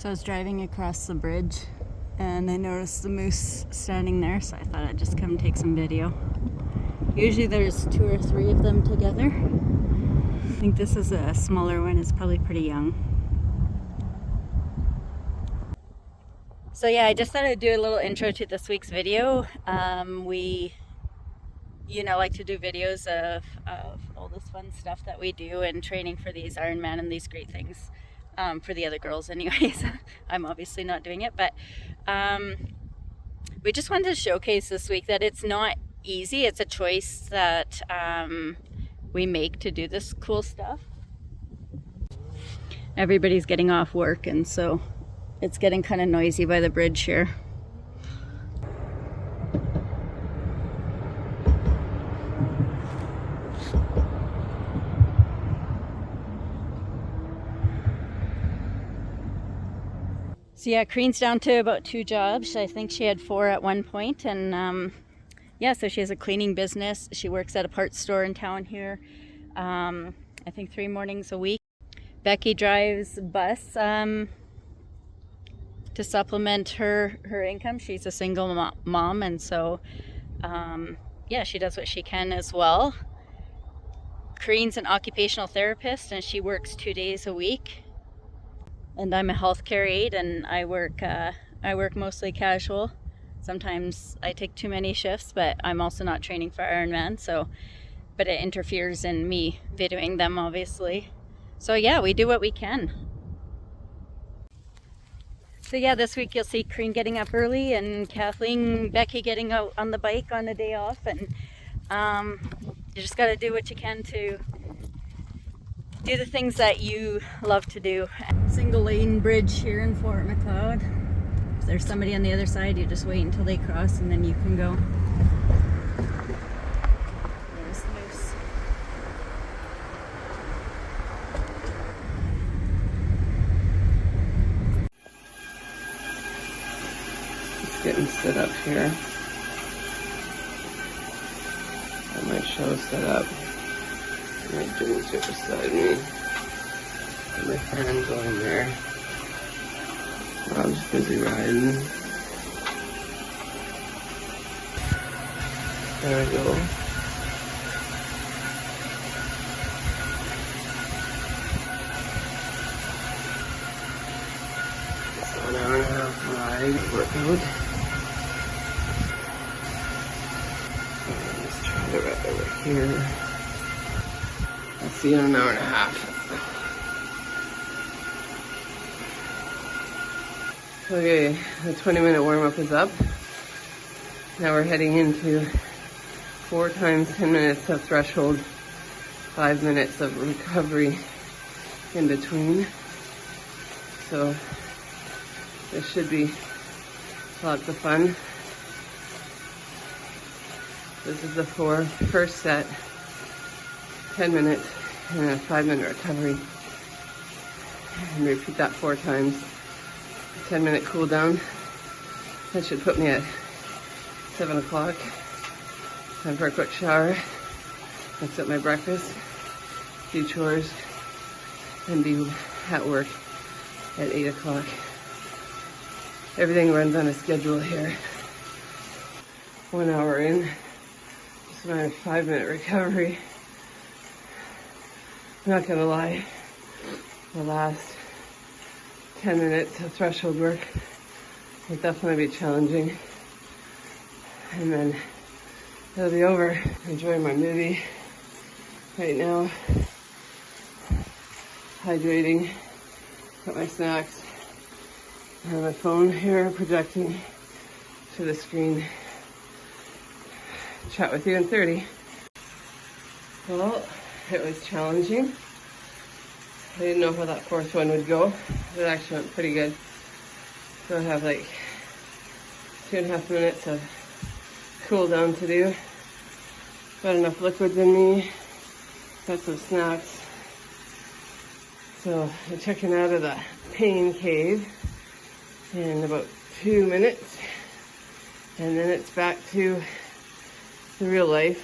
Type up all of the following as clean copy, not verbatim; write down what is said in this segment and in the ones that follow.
So I was driving across the bridge and I noticed the moose standing there, so I thought I'd just come take some video. Usually there's 2 or 3 of them together. I think this is a smaller one, it's probably pretty young. So yeah, I just thought I'd do a little intro to this week's video. We like to do videos of all this fun stuff that we do and training for these Ironman and these great things. For the other girls anyways. I'm obviously not doing it, but we just wanted to showcase this week that it's not easy. It's a choice that we make to do this cool stuff. Everybody's getting off work, and so it's getting kind of noisy by the bridge here. So yeah, Correen's down to about 2 jobs. I think she had 4 at one point, and yeah, so she has a cleaning business. She works at a parts store in town here. I think 3 mornings a week. Becky drives bus to supplement her income. She's a single mom, and so yeah, she does what she can as well. Correen's an occupational therapist, and she works 2 days a week. And I'm a healthcare aide, and I work mostly casual. Sometimes I take too many shifts, but I'm also not training for Ironman, but it interferes in me videoing them, obviously. So yeah, we do what we can. So yeah, this week you'll see Correen getting up early and Kathleen, Becky getting out on the bike on a day off, and you just got to do what you can to do the things that you love to do. Single lane bridge here in Fort McLeod. If there's somebody on the other side, you just wait until they cross and then you can go. There's the moose. Just getting set up here. Got my show set up. My gym's right beside me. And my fan going there. Rob's busy riding. There we go. So an hour and a half ride, workout. Let's try to right over here. I'll see you in an hour and a half. Okay, the 20-minute warm-up is up. Now we're heading into 4 times 10 minutes of threshold, 5 minutes of recovery in between. So this should be lots of fun. This is the first set. 10 minutes and a 5-minute recovery, and repeat that 4 times. 10-minute cool down. That should put me at 7 o'clock. Time for a quick shower, mix up my breakfast, do chores, and be at work at 8 o'clock. Everything runs on a schedule here. 1 hour in, just my 5-minute recovery. I'm not gonna lie, the last 10 minutes of threshold work will definitely be challenging. And then it'll be over. Enjoying my movie right now. Hydrating. Got my snacks. I have my phone here projecting to the screen. Chat with you in 30. Well, it was challenging. I didn't know how that 4th one would go. It actually went pretty good. So I have like 2.5 minutes of cool down to do. Got enough liquids in me. Got some snacks. So I'm checking out of the pain cave in about 2 minutes. And then it's back to the real life.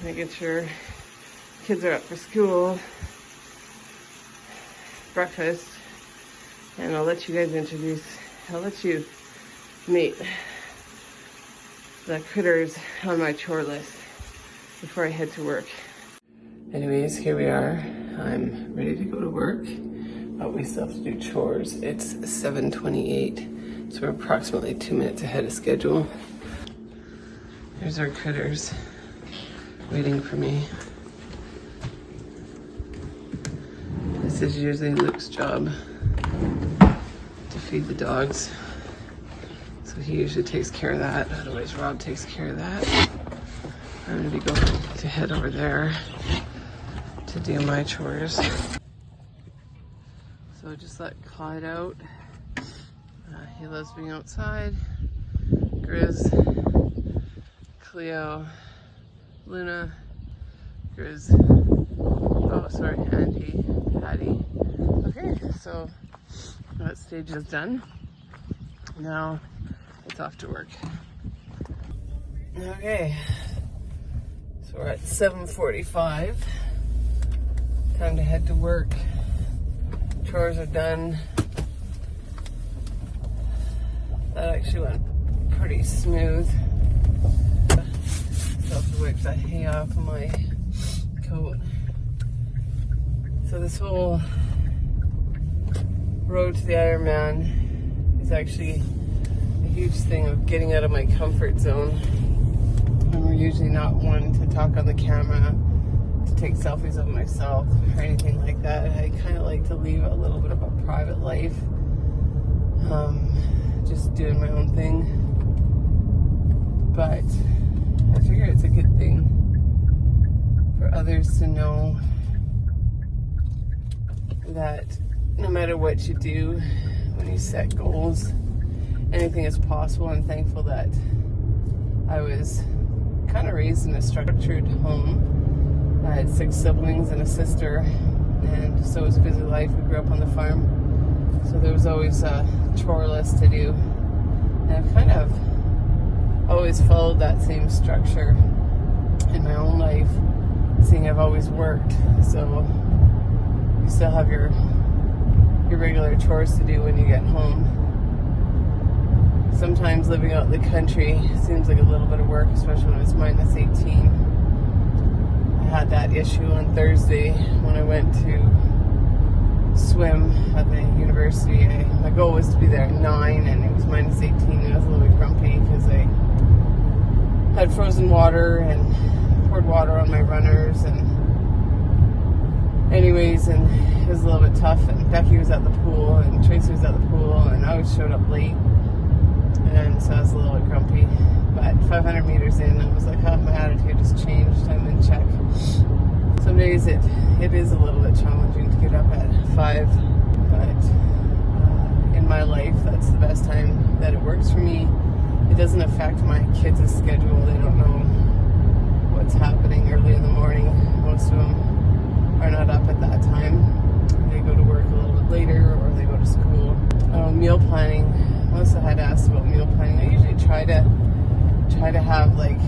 Making sure kids are up for school, breakfast, And I'll let you meet the critters on my chore list before I head to work. Anyways, here we are. I'm ready to go to work, but we still have to do chores. It's 7:28, so we're approximately 2 minutes ahead of schedule. There's our critters waiting for me. This is usually Luke's job, to feed the dogs. So he usually takes care of that. Otherwise, Rob takes care of that. I'm gonna be going to head over there to do my chores. So I just let Clyde out. He loves being outside. Grizz, Cleo, Luna, Grizz, Andy, Patty. Okay, so that stage is done. Now it's off to work. Okay, so we're at 7:45. Time to head to work. Chores are done. That actually went pretty smooth. Still have to wipe that hay off of my coat. So this whole road to the Ironman is actually a huge thing of getting out of my comfort zone. I'm usually not one to talk on the camera, to take selfies of myself or anything like that. I kind of like to leave a little bit of a private life, just doing my own thing. But I figure it's a good thing for others to know that no matter what you do, when you set goals, anything is possible. I'm thankful that I was kind of raised in a structured home. I had 6 siblings and a sister, and so it was a busy life. We grew up on the farm, so there was always a chore list to do. And I've kind of always followed that same structure in my own life, seeing I've always worked. So you still have your regular chores to do when you get home. Sometimes living out in the country seems like a little bit of work, especially when it's minus 18. I had that issue on Thursday when I went to swim at the university. My goal was to be there at 9 and it was minus 18 and I was a little bit grumpy because I had frozen water and poured water on my runners, and anyways, and it was a little bit tough, and Becky was at the pool and Tracy was at the pool and I always showed up late, and so I was a little bit grumpy. But 500 meters in, I was like, oh, my attitude has changed. I'm in check. Some days it is a little bit challenging to get up at 5, but in my life, that's the best time that it works for me. It doesn't affect my kids' schedule. They don't know what's happening early in the morning. Most of them are not up at that time. They go to work a little bit later, or they go to school. Meal planning. Melissa had asked about meal planning. I usually try to have like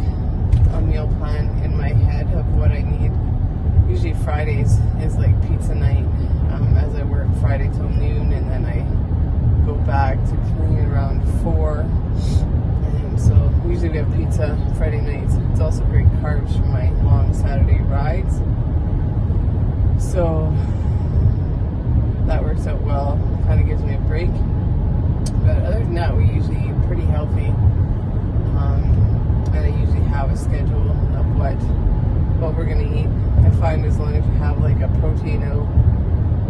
a meal plan in my head of what I need. Usually Fridays is like pizza night, as I work Friday till noon, and then I go back to clean around 4. And so usually we have pizza Friday nights. It's also great carbs for my long Saturday rides. So that works out well. Kind of gives me a break. But other than that, we usually eat pretty healthy. And I usually have a schedule of what we're going to eat. I find as long as you have like a protein out,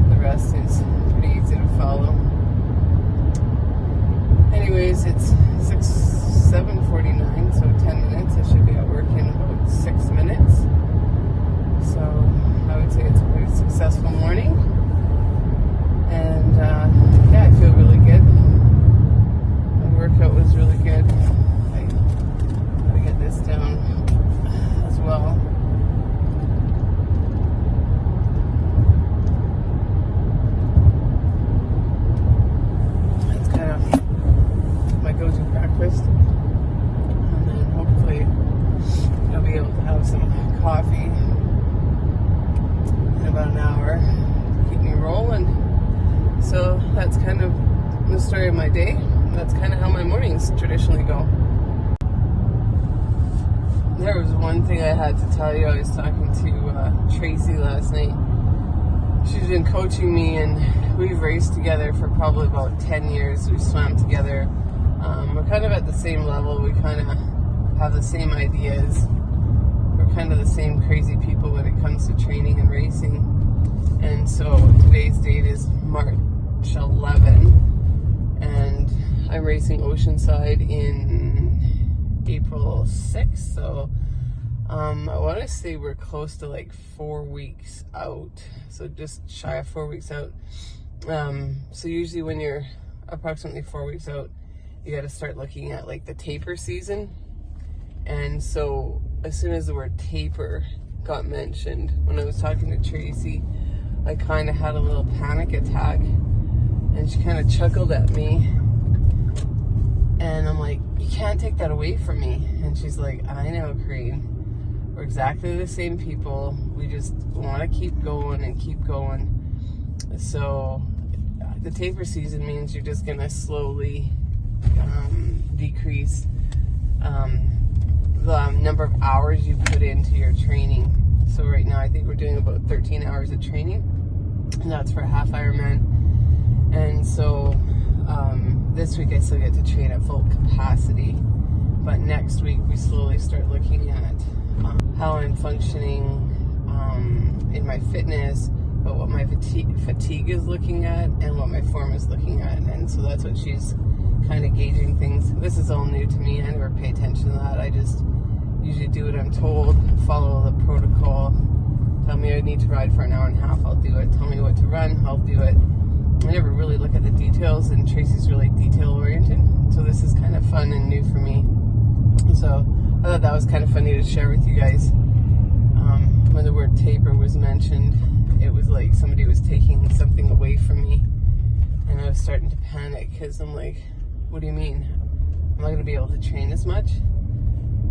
the rest is pretty easy to follow. Anyways, it's 7:49, so 10 minutes. I should be at work in about 6 minutes. So I would say it's a pretty successful morning. And yeah, I feel really good. My workout was really good. I gotta get this down as well. That's kind of my go-to breakfast. And then hopefully I'll be able to have some coffee in about an hour to keep me rolling. So that's kind of the story of my day. That's kind of how my mornings traditionally go. There was one thing I had to tell you. I was talking to Tracy last night. She's been coaching me, and we've raced together for probably about 10 years. We swam together. We're kind of at the same level. We kind of have the same ideas. We're kind of the same crazy people when it comes to training and racing. And so today's date is March 11, and I'm racing Oceanside in April 6th. So I want to say we're close to like 4 weeks out. So just shy of 4 weeks out. So usually when you're approximately 4 weeks out, you got to start looking at like the taper season. And so as soon as the word taper got mentioned, when I was talking to Tracy, I kind of had a little panic attack, and she kind of chuckled at me, and I'm like, you can't take that away from me. And she's like, I know, Correen, we're exactly the same people. We just want to keep going and keep going. So the taper season means you're just going to slowly decrease the number of hours you put into your training. So right now I think we're doing about 13 hours of training, and that's for a half Ironman. And so this week I still get to train at full capacity, but next week we slowly start looking at how I'm functioning in my fitness, but what my fatigue is looking at and what my form is looking at. And so that's what she's kind of gauging things. This is all new to me. I never pay attention to that. I just usually do what I'm told, follow the protocol. Tell me I need to ride for an hour and a half, I'll do it. Tell me what to run, I'll do it. I never really look at the details, and Tracy's really detail oriented. So this is kind of fun and new for me. So I thought that was kind of funny to share with you guys. When the word taper was mentioned, it was like somebody was taking something away from me. And I was starting to panic because I'm like, what do you mean? I'm not going to be able to train as much?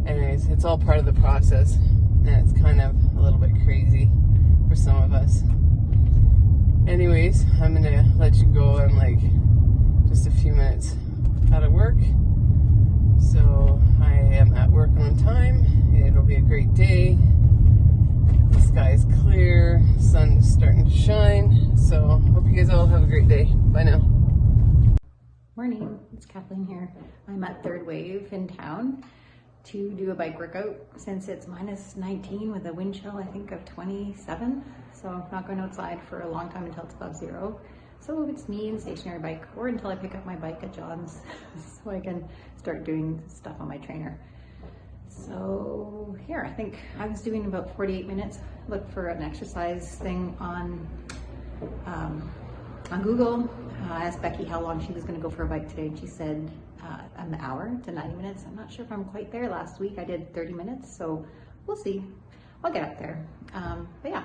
Anyways, it's all part of the process, and it's kind of a little bit crazy for some of us. Anyways, I'm going to let you go. I'm like just a few minutes out of work. So I am at work on time. It'll be a great day. The sky's clear. Sun is starting to shine. So hope you guys all have a great day. Bye now. Morning, it's Kathleen here. I'm at Third Wave in town to do a bike workout since it's minus 19 with a wind chill, I think, of 27. So I'm not going outside for a long time until it's above zero. So it's me and stationary bike, or until I pick up my bike at John's so I can start doing stuff on my trainer. So here, I think I was doing about 48 minutes. Look for an exercise thing on Google. I asked Becky how long she was going to go for a bike today, and she said an hour to 90 minutes. I'm not sure if I'm quite there. Last week I did 30 minutes, so we'll see. I'll get up there. But yeah.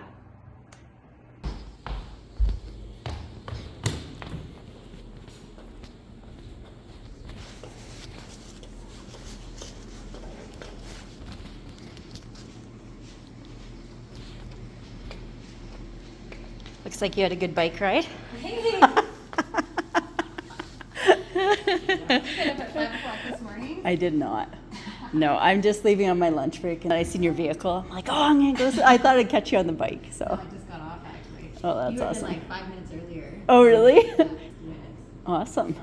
Looks like you had a good bike ride. Hey. I did not. No, I'm just leaving on my lunch break, and I seen your vehicle. I'm like, oh, I'm gonna go. I thought I'd catch you on the bike. So. No, I just got off actually. Oh, that's you awesome. Like 5 minutes earlier. Oh, really? Yeah, 2 minutes. Awesome.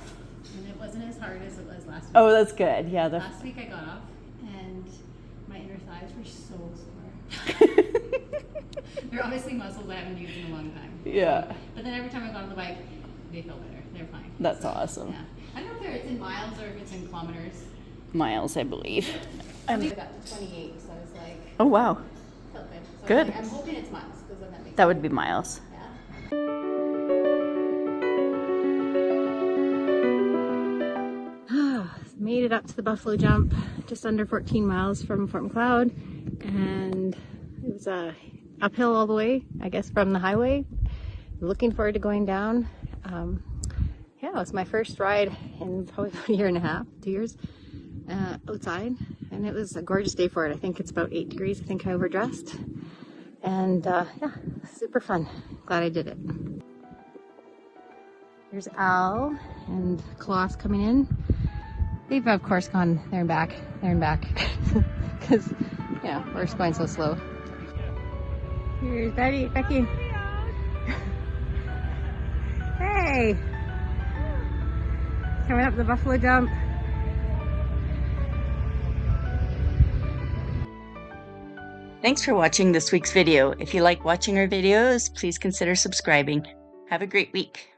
And it wasn't as hard as it was last week. Oh, that's good. Yeah. Last week I got off, and my inner thighs were so sore. They're obviously muscles I haven't used in a long time. Yeah. But then every time I got on the bike, they feel better. They're fine. That's awesome. Yeah. I don't know if it's in miles or if it's in kilometers. Miles, I believe. I got to 28, so I was like. Oh wow. Felt good. So Good. I'm hoping it's miles because then that makes. That would be miles. Yeah. Made it up to the Buffalo Jump, just under 14 miles from Fort McLeod, and it was uphill all the way, I guess, from the highway. Looking forward to going down. Yeah, it was my first ride in probably about a year and a half, 2 years, outside, and it was a gorgeous day for it. I think it's about 8 degrees. I think I overdressed, and yeah, super fun. Glad I did it. There's Al and Klaus coming in. They've of course gone there and back, because we're just going so slow. Here's Becky. Hey, coming up the buffalo jump. Thanks for watching this week's video. If you like watching our videos, please consider subscribing. Have a great week.